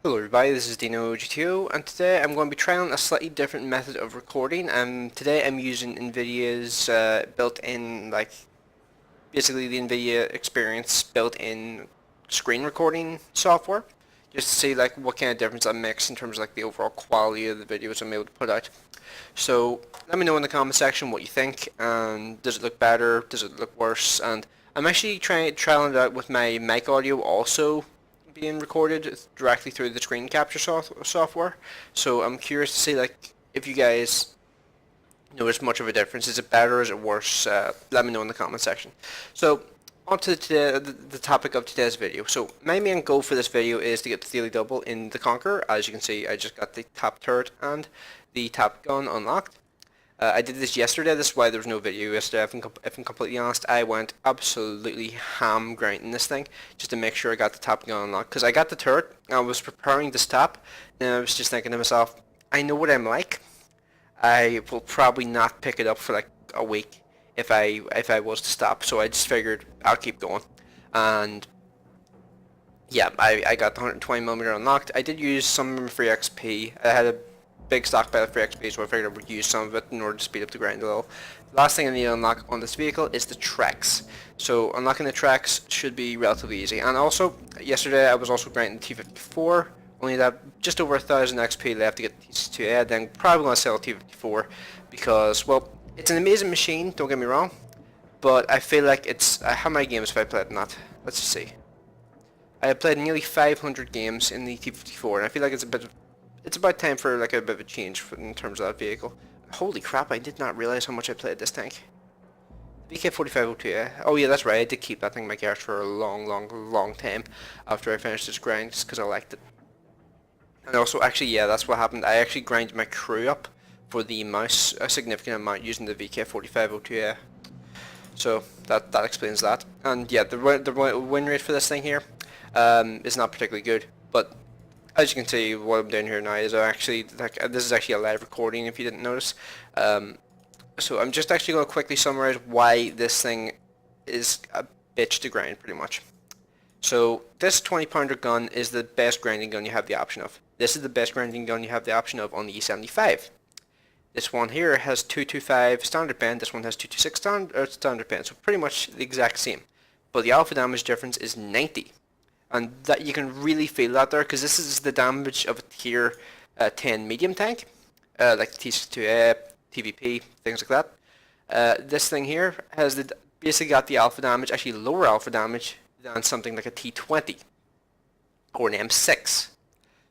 Hello everybody, this is Dino GTO, and today I'm going to be trying a slightly different method of recording. Today I'm using NVIDIA's built-in, basically the NVIDIA Experience built-in screen recording software, just to see what kind of difference that makes in terms of the overall quality of the videos I'm able to put out. So let me know in the comment section what you think, and does it look better, does it look worse, and I'm actually trialing it out with my mic audio also being recorded directly through the screen capture software. So I'm curious to see if you guys notice much of a difference. Is it better or is it worse? Let me know in the comment section. So on to the topic of today's video. So my main goal for this video is to get the daily double in the Conqueror. As you can see, I just got the top turret and the top gun unlocked. I did this yesterday. This is why there was no video yesterday. If I'm completely honest, I went absolutely ham grinding this thing just to make sure I got the top gun unlocked. Because I got the turret, I was preparing to stop, and I was just thinking to myself, I know what I'm like. I will probably not pick it up for like a week if I was to stop. So I just figured I'll keep going, and yeah, I got the 120mm unlocked. I did use some free XP. I had a big stockpile of free XP, so I figured I would use some of it in order to speed up the grind a little. The last thing I need to unlock on this vehicle is the tracks. So unlocking the tracks should be relatively easy. And also, yesterday I was also grinding the T-54. Only that just over 1000 XP left to get the T-62A. Then probably going to sell the T-54 because, well, it's an amazing machine, don't get me wrong. But I feel like it's... how many games have I played in that? Let's just see. I have played nearly 500 games in the T-54, and I feel like it's about time for a bit of a change in terms of that vehicle. Holy crap, I did not realize how much I played this tank. VK4502, oh yeah, that's right, I did keep that thing in my garage for a long time after I finished this grind, just because I liked it. And also, actually, yeah, that's what happened. I actually grinded my crew up for the mouse a significant amount using the VK4502. So that explains that. And yeah, the win rate for this thing here is not particularly good, but as you can see, what I'm doing here now is actually this is actually a live recording if you didn't notice. So I'm just actually going to quickly summarize why this thing is a bitch to grind pretty much. So this 20-pounder gun is the best grinding gun you have the option of. This is the best grinding gun you have the option of on the E75. This one here has 225 standard bend, this one has 226 standard bend, so pretty much the exact same. But the alpha damage difference is 90. And that you can really feel that there, because this is the damage of a tier 10 medium tank, like the T-62A, TVP, things like that. This thing here has basically got the alpha damage, actually lower alpha damage than something like a T20 or an M6.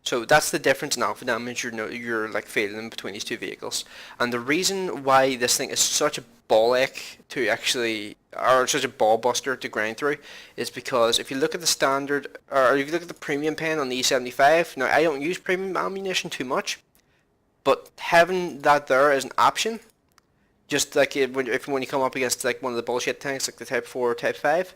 So that's the difference in alpha damage you're like feeling in between these two vehicles. And the reason why this thing is such a ball ache to actually, or such a ball buster to grind through, is because if you look at the standard, or if you look at the premium pen on the E75, now I don't use premium ammunition too much, but having that there as an option, just like when you come up against like one of the bullshit tanks like the Type 4 or Type 5,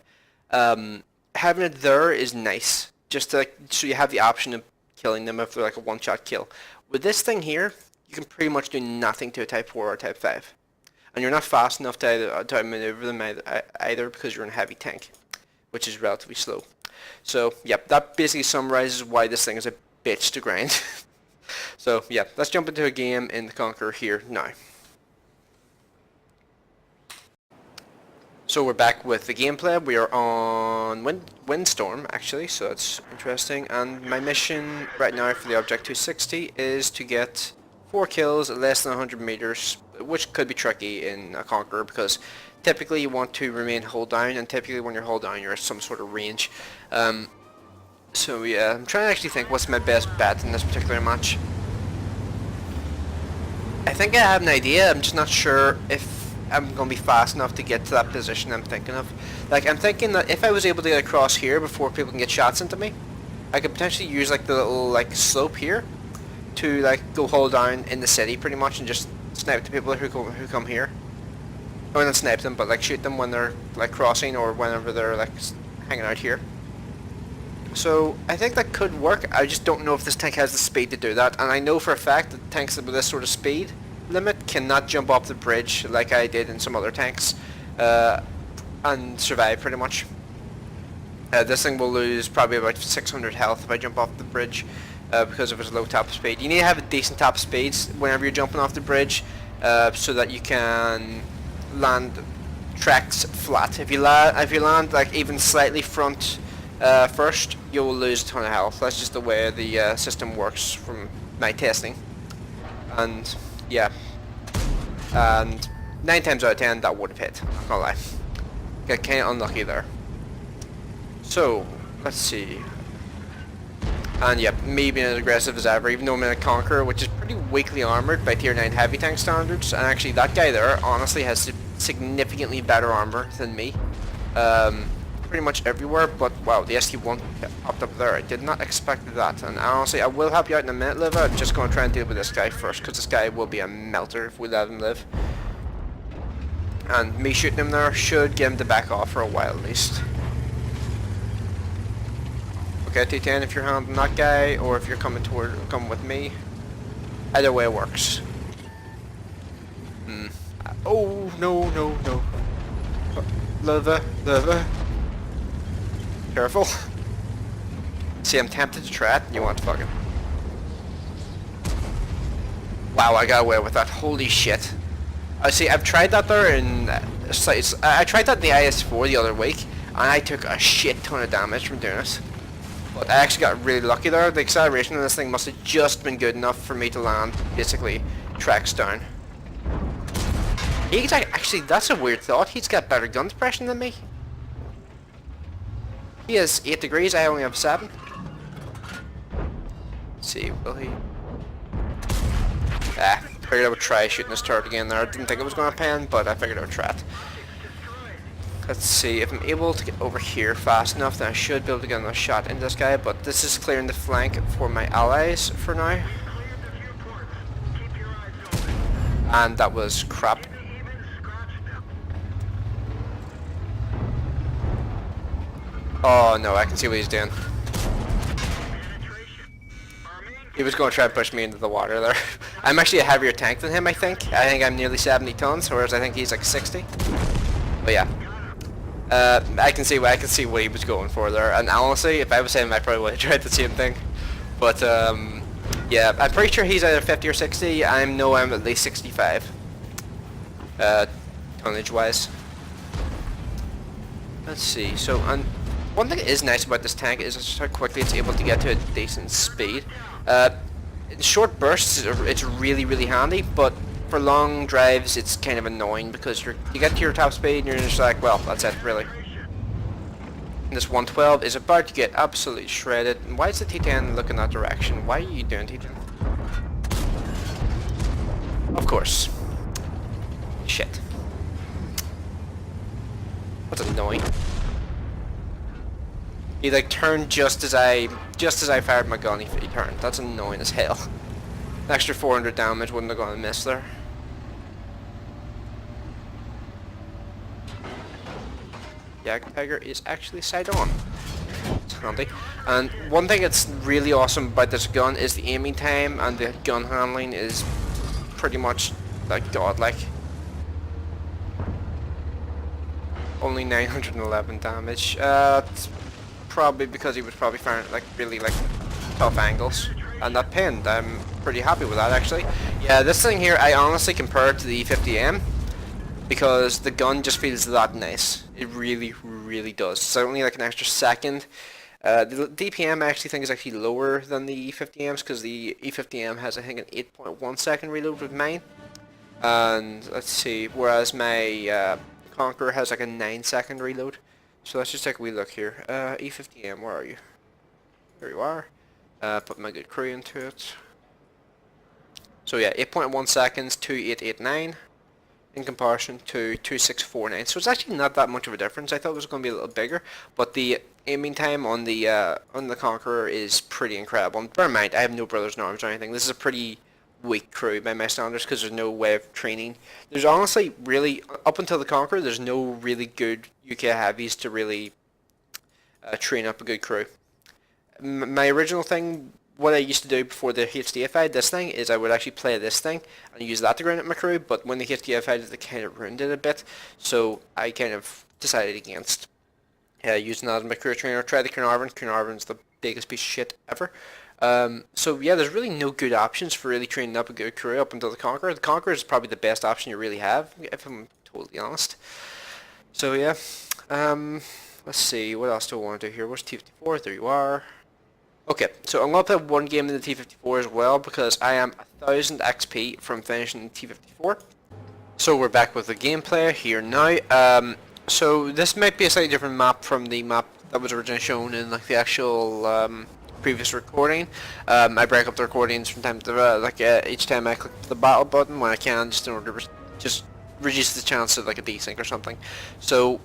having it there is nice. Just to, so you have the option of killing them if they're like a one-shot kill. With this thing here, you can pretty much do nothing to a Type 4 or Type 5. And you're not fast enough to maneuver them either because you're in a heavy tank, which is relatively slow. So, yep, that basically summarizes why this thing is a bitch to grind. So, yeah, let's jump into a game in the Conqueror here now. So we're back with the gameplay. We are on Windstorm, actually, so that's interesting. And my mission right now for the Object 260 is to get 4 kills at less than 100 meters, which could be tricky in a Conqueror because typically you want to remain hold down, and typically when you're hold down you're at some sort of range. So yeah, I'm trying to actually think what's my best bet in this particular match. I think I have an idea, I'm just not sure if I'm going to be fast enough to get to that position I'm thinking of. Like, I'm thinking that if I was able to get across here before people can get shots into me, I could potentially use like the little like slope here to like go hold down in the city pretty much and just snipe the people who come here. Or not snipe them, but like shoot them when they're like crossing or whenever they're like hanging out here. So I think that could work. I just don't know if this tank has the speed to do that, and I know for a fact that tanks with this sort of speed limit cannot jump off the bridge like I did in some other tanks and survive pretty much. This thing will lose probably about 600 health if I jump off the bridge. because of its low top speed. You need to have a decent top speeds whenever you're jumping off the bridge, so that you can land tracks flat. If you land like even slightly front first, you will lose a ton of health. That's just the way the system works from my testing. And yeah, and 9 times out of 10 that would have hit. Not gonna lie, got kind of unlucky there. So let's see. And yeah, me being as aggressive as ever, even though I'm in a Conquerour, which is pretty weakly armoured by tier 9 heavy tank standards, and actually that guy there honestly has significantly better armour than me. Pretty much everywhere, but wow, the ST1 popped up there. I did not expect that, and honestly, I will help you out in a minute, Liva. I'm just going to try and deal with this guy first, because this guy will be a melter if we let him live. And me shooting him there should get him to back off for a while at least. Okay, T10, if you're handling that guy, or if you're coming with me, either way works. Oh, no, no, no. Lava. Careful. See, I'm tempted to try it, and you want to fucking... Wow, I got away with that. Holy shit. See, I've tried that there in... I tried that in the IS-4 the other week, and I took a shit ton of damage from doing it. But I actually got really lucky there. The acceleration on this thing must have just been good enough for me to land, basically, tracks down. He's actually, that's a weird thought. He's got better gun suppression than me. He has 8 degrees, I only have 7. Let's see, will he... Figured I would try shooting this turret again there. I didn't think it was going to pan, but I figured I would try it. Let's see, if I'm able to get over here fast enough, then I should be able to get another shot into this guy, but this is clearing the flank for my allies for now. And that was crap. Oh no, I can see what he's doing. He was going to try and push me into the water there. I'm actually a heavier tank than him, I think. I think I'm nearly 70 tons, whereas I think he's like 60. But yeah. I can see what he was going for there, and honestly, if I was him, I probably would have tried the same thing. But yeah, I'm pretty sure he's either 50 or 60. I'm at least 65, tonnage-wise. Let's see. So, and one thing that is nice about this tank is just how quickly it's able to get to a decent speed. In short bursts, it's really, really handy, but for long drives, it's kind of annoying because you get to your top speed and you're just like, well, that's it, really. And this 112 is about to get absolutely shredded. And why is the T10 looking that direction? Why are you doing T10? Of course. Shit. That's annoying. He like turned just as I fired my gun. He turned. That's annoying as hell. An extra 400 damage wouldn't have gone amiss there. Jagdtiger is actually side on. It's handy. And one thing that's really awesome about this gun is the aiming time, and the gun handling is pretty much like godlike. Only 911 damage. It's probably because he was probably firing like really like tough angles. And that pinned. I'm pretty happy with that actually. Yeah, this thing here I honestly compare it to the E50M because the gun just feels that nice. It really, really does. It's only like an extra second. The DPM I actually think is actually lower than the E50M's because the E50M has I think an 8.1 second reload with mine. And let's see, whereas my Conquerour has like a 9-second reload. So let's just take a wee look here. E50M, where are you? There you are. Put my good crew into it. So yeah, 8.1 seconds to 889 in comparison to 2649. So it's actually not that much of a difference. I thought it was going to be a little bigger, but the aiming time on the Conquerour is pretty incredible. And bear in mind, I have no brothers in arms or anything. This is a pretty weak crew by my standards because there's no way of training. There's honestly really, up until the Conquerour, there's no really good UK heavies to really train up a good crew. My original thing, what I used to do before the HDFI'd this thing, is I would actually play this thing and use that to grind up my crew, but when the HDFI'd it, kind of ruined it a bit, so I kind of decided against using that as my crew trainer. Try the Conquerour. Conquerour's the biggest piece of shit ever. So yeah, there's really no good options for really training up a good crew up until the Conqueror. The Conqueror is probably the best option you really have, if I'm totally honest. So yeah, let's see, what else do I want to do here? Where's T-54? There you are. Okay, so I'm going to play one game in the T-54 as well because I am 1000 XP from finishing T-54. So we're back with the gameplay here now. So this might be a slightly different map from the map that was originally shown in like the actual previous recording. I break up the recordings from time to each time I click the battle button when I can, just in order to just reduce the chance of like a desync or something. So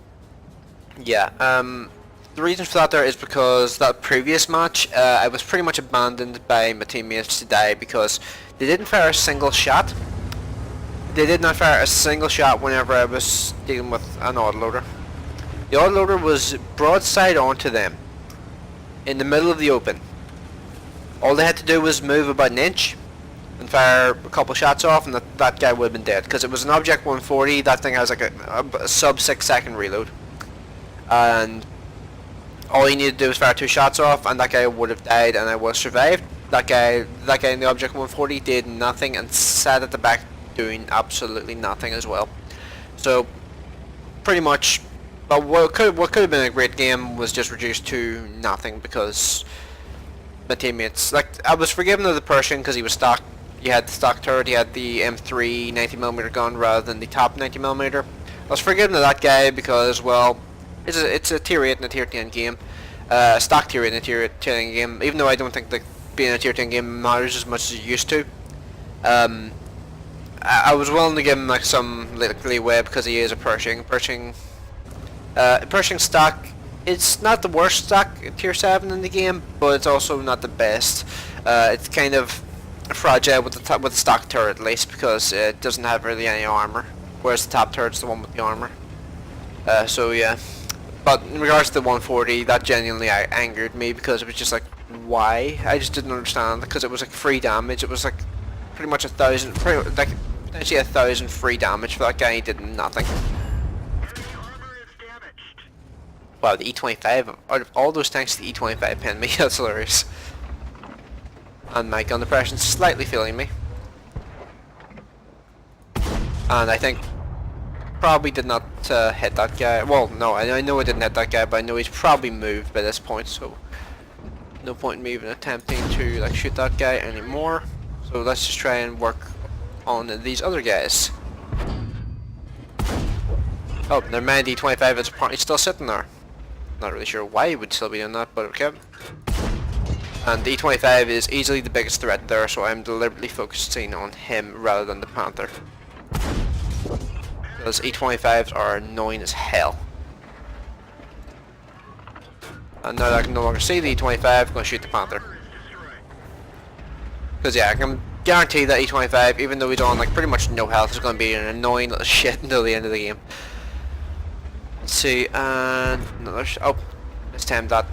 yeah, the reason for that there is because that previous match I was pretty much abandoned by my teammates to die because they didn't fire a single shot. They did not fire a single shot whenever I was dealing with an autoloader. The autoloader was broadside onto them in the middle of the open. All they had to do was move about an inch and fire a couple shots off, and that guy would have been dead because it was an Object 140. That thing has like a sub 6-second reload, and all you needed to do was fire 2 shots off, and that guy would have died, and I would have survived. That guy in the Object 140 did nothing and sat at the back doing absolutely nothing as well. So pretty much, but what could have been a great game was just reduced to nothing because my teammates, like, I was forgiven of the Pershing because he was stock. He had the stock turret, he had the M3 90mm gun rather than the top 90mm. I was forgiven of that guy because, well, it's a tier 8 and a tier 10 game, stock tier 8 and a tier 10 game, even though I don't think that being a tier 10 game matters as much as it used to. I was willing to give him like some leeway because he is a Pershing. Pershing stock, it's not the worst stock tier 7 in the game, but it's also not the best. It's kind of fragile with the stock turret at least because it doesn't have really any armor, whereas the top turret's the one with the armor. So yeah, but in regards to the 140, that genuinely angered me because it was just like, why? I just didn't understand, because it was like free damage. It was like pretty much 1,000, like potentially 1,000 free damage for that guy. He did nothing. Wow, the E25, out of all those tanks, the E25 pinned me. That's hilarious. And my gun depression's slightly failing me. And I think probably did not hit that guy. Well, no, I know I didn't hit that guy, but I know he's probably moved by this point, so no point in me even attempting to like shoot that guy anymore. So let's just try and work on these other guys. Oh, never mind, the E25 is apparently still sitting there. Not really sure why he would still be doing that, but okay. And the E25 is easily the biggest threat there, so I'm deliberately focusing on him rather than the Panther. Those E25s are annoying as hell. And now that I can no longer see the E25, I'm going to shoot the Panther. Because yeah, I can guarantee that E25, even though he's on like pretty much no health, is going to be an annoying little shit until the end of the game. Let's see, and another oh, mistimed that.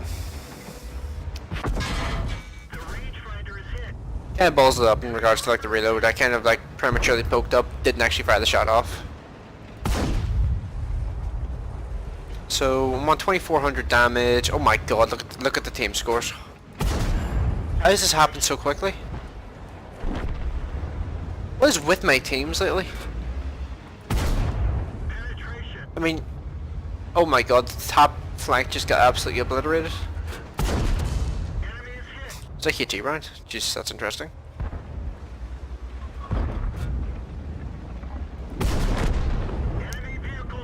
Kind of balls it up in regards to like the reload. I kind of like prematurely poked up, didn't actually fire the shot off. So I'm on 2,400 damage. Oh my god, look at the team scores. How does this happen so quickly? What is with my teams lately? I mean, oh my god, the top flank just got absolutely obliterated. It's a HG round. Jeez, that's interesting.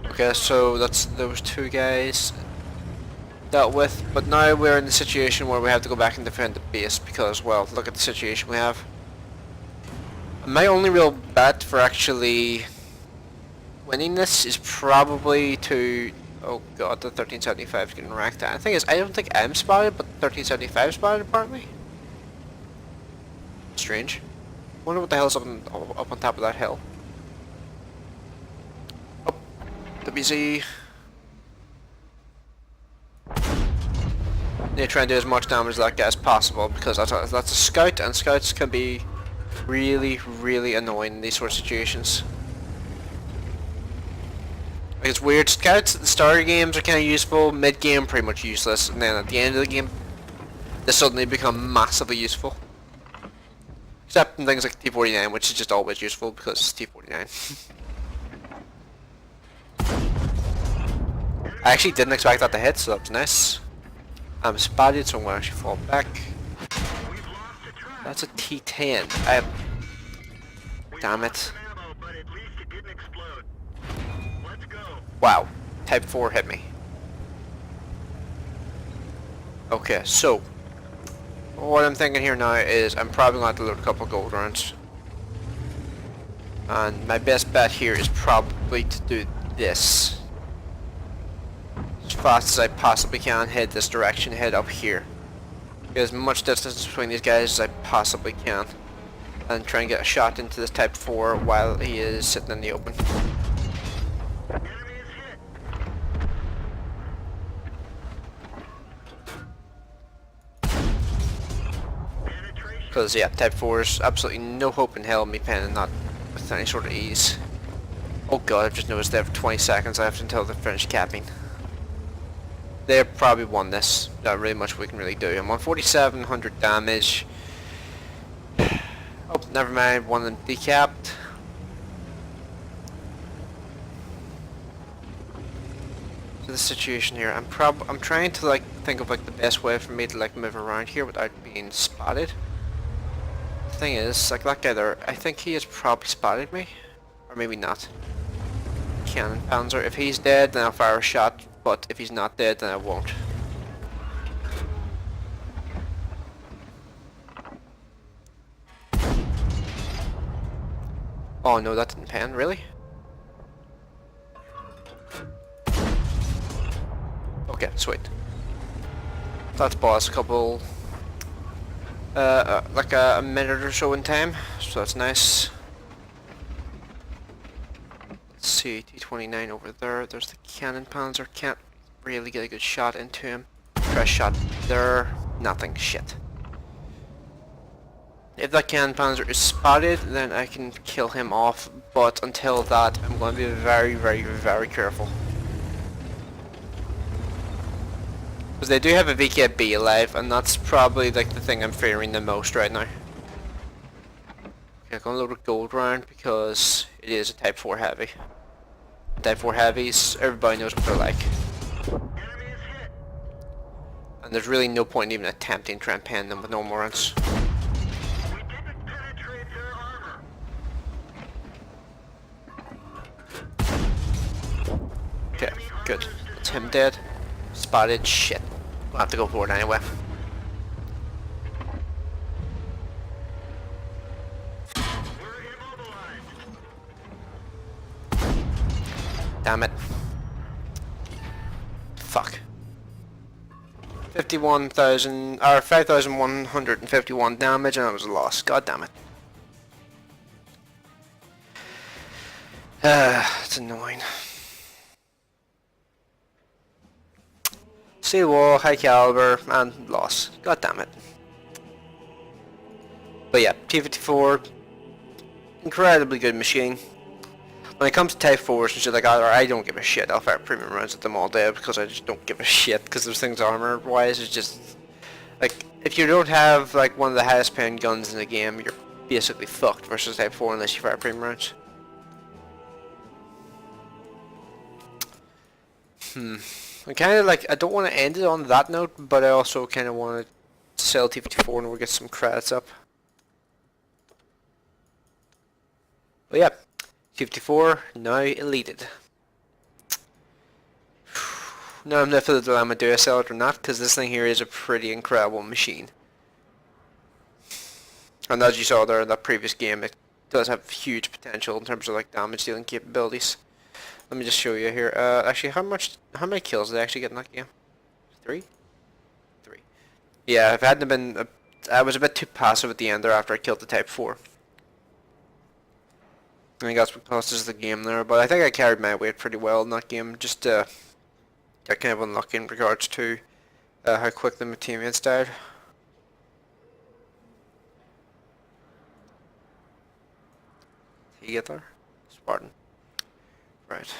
Okay, so that's those two guys dealt with, but now we're in the situation where we have to go back and defend the base because, well, look at the situation we have. My only real bet for actually winning this is probably to... Oh god, the 1375 is getting racked. The thing is, I don't think I'm spotted, but 1375 spotted apparently. Strange. Wonder what the hell's up on top of that hill. Oh, WZ. Need to try and do as much damage as that guy as possible because that's a scout, and scouts can be really, really annoying in these sort of situations. Like, it's weird. Scouts at the start of games are kind of useful, mid-game pretty much useless, and then at the end of the game, they suddenly become massively useful. Except in things like T-49, which is just always useful because it's T-49. I actually didn't expect that to hit, so that was nice. I'm spotted, so I'm going to actually fall back. That's a T-10. Damn it. Wow. Type 4 hit me. Okay, so what I'm thinking here now is I'm probably going to have to load a couple of gold rounds. And my best bet here is probably to do this. As fast as I possibly can, head this direction, head up here. Get as much distance between these guys as I possibly can. And try and get a shot into this Type 4 while he is sitting in the open. Because, yeah, Type 4's absolutely no hope in hell of me penning that with any sort of ease. Oh god, I've just noticed they have 20 seconds left until they finish capping. They probably won this. Not really much we can really do. I'm on 4,700 damage. Oh, never mind. One of them decapped. So the situation here, I'm trying to like think of like the best way for me to like move around here without being spotted. The thing is, like that guy there, I think he has probably spotted me, or maybe not. Cannon Panzer. If he's dead, then I'll fire a shot. But if he's not dead, then I won't. Oh no, that didn't pan, really? Okay, sweet. That's boss a couple... like a minute or so in time, so that's nice. Let's see, T-29 over there, there's the Cannon Panzer, can't really get a good shot into him. Try a shot there, nothing, shit. If that Cannon Panzer is spotted, then I can kill him off, but until that, I'm going to be very, very, very careful. Because they do have a VKB alive, and that's probably like the thing I'm fearing the most right now. Okay, I'm going to load a gold round because it is a Type 4 heavy. Type 4 heavies, everybody knows what they're like. And there's really no point in even attempting to try and pen them with normal rounds. Okay, good. That's him dead. Spotted, shit. We'll have to go for it anyway. Damn it. Fuck. 51,000 or 5,151 damage and that was a loss. God damn it. It's annoying. Steel wall, high caliber, and loss. God damn it. But yeah, T-54, incredibly good machine. When it comes to Type 4s and shit like that, I don't give a shit. I'll fire premium rounds at them all day because I just don't give a shit. Because those things armor-wise is just... Like, if you don't have like one of the highest paying guns in the game, you're basically fucked versus Type 4 unless you fire premium rounds. I kind of like, I don't want to end it on that note, but I also kind of want to sell T-54 and we'll get some credits up. But yeah, T-54 now elated. Now I'm left with the dilemma, do I sell it or not, because this thing here is a pretty incredible machine. And as you saw there in that previous game, it does have huge potential in terms of like damage dealing capabilities. Let me just show you here. Actually, how many kills did I actually get in that game? 3? 3. Yeah, if it hadn't been, I was a bit too passive at the end there after I killed the Type 4. I think that's what cost us the game there, but I think I carried my weight pretty well in that game. Just got kind of unlucky in regards to how quickly my teammates died. Did you get there? Spartan. Right.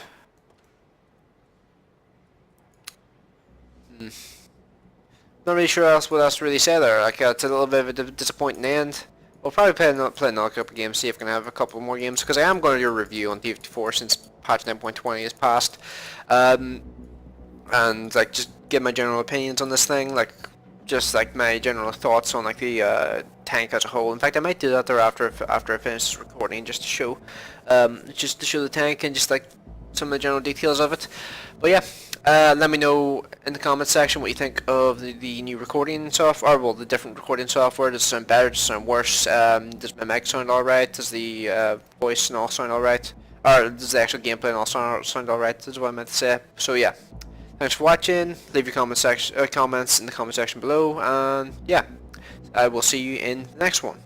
not really sure what else to really say there. Like, it's a little bit of a disappointing end. We'll probably play another couple of games, see if we can have a couple more games, because I am going to do a review on T-54 since patch 9.20 is passed. And like just give my general opinions on this thing, like just like my general thoughts on like the tank as a whole. In fact, I might do that there after I finish this recording, just to show the tank and just like some of the general details of it. But yeah, let me know in the comment section what you think of the new recording software, or well, the different recording software. Does it sound better? Does it sound worse? Does my mic sound alright? Does the voice and all sound alright? Or does the actual gameplay and all sound alright? Is what I meant to say. So yeah, thanks for watching. Leave your comments in the comment section below, and yeah, I will see you in the next one.